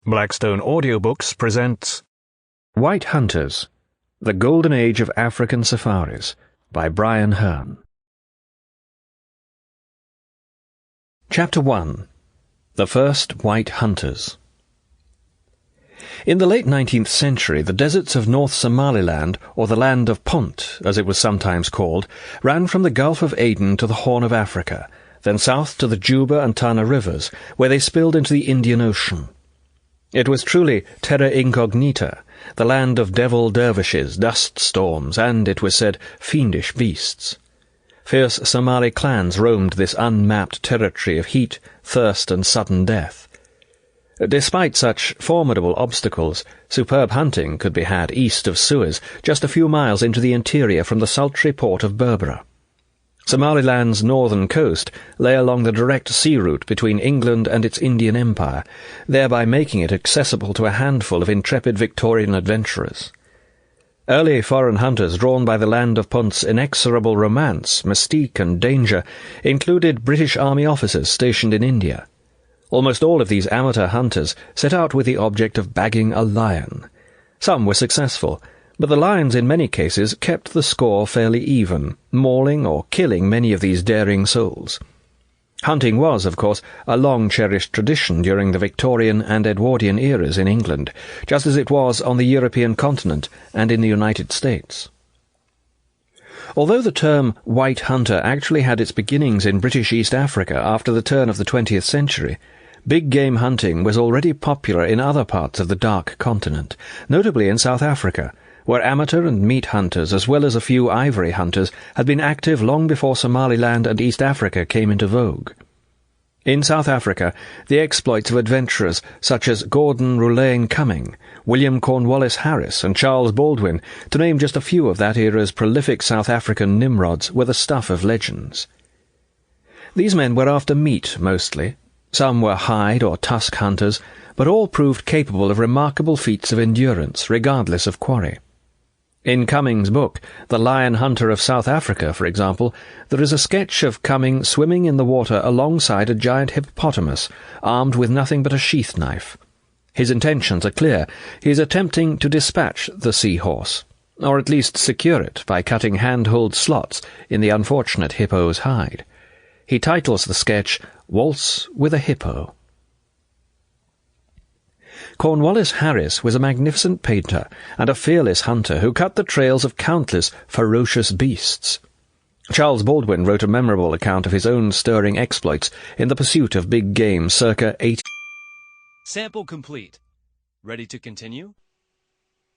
Blackstone Audiobooks presents White Hunters, The Golden Age of African Safaris by Brian Herne. Chapter 1. The First White Hunters. In the late 19th century, the deserts of North Somaliland, or the Land of Punt, as it was sometimes called, ran from the Gulf of Aden to the Horn of Africa, then south to the Juba and Tana rivers, where they spilled into the Indian Ocean. It was truly terra incognita, the land of devil dervishes, dust storms, and, it was said, fiendish beasts. Fierce Somali clans roamed this unmapped territory of heat, thirst, and sudden death. Despite such formidable obstacles, superb hunting could be had east of Suez, just a few miles into the interior from the sultry port of Berbera. Somaliland's northern coast lay along the direct sea route between England and its Indian Empire, thereby making it accessible to a handful of intrepid Victorian adventurers. Early foreign hunters drawn by the Land of Punt's inexorable romance, mystique, and danger included British Army officers stationed in India. Almost all of these amateur hunters set out with the object of bagging a lion. Some were successful, but the lions in many cases kept the score fairly even, mauling or killing many of these daring souls. Hunting was, of course, a long-cherished tradition during the Victorian and Edwardian eras in England, just as it was on the European continent and in the United States. Although the term white hunter actually had its beginnings in British East Africa after the turn of the 20th century, big-game hunting was already popular in other parts of the Dark Continent, notably in South Africa, where amateur and meat hunters as well as a few ivory hunters had been active long before Somaliland and East Africa came into vogue. In South Africa, the exploits of adventurers such as Gordon Roulaine Cumming, William Cornwallis Harris, and Charles Baldwin, to name just a few of that era's prolific South African Nimrods, were the stuff of legends. These men were after meat mostly. Some were hide or tusk hunters, but all proved capable of remarkable feats of endurance, regardless of quarry. In Cumming's book, The Lion Hunter of South Africa, for example, there is a sketch of Cumming swimming in the water alongside a giant hippopotamus, armed with nothing but a sheath knife. His intentions are clear. He is attempting to dispatch the seahorse, or at least secure it by cutting hand-holed slots in the unfortunate hippo's hide. He titles the sketch, Waltz with a Hippo. Cornwallis Harris was a magnificent painter and a fearless hunter who cut the trails of countless ferocious beasts. Charles Baldwin wrote a memorable account of his own stirring exploits in the pursuit of big game circa 18. Sample complete. Ready to continue?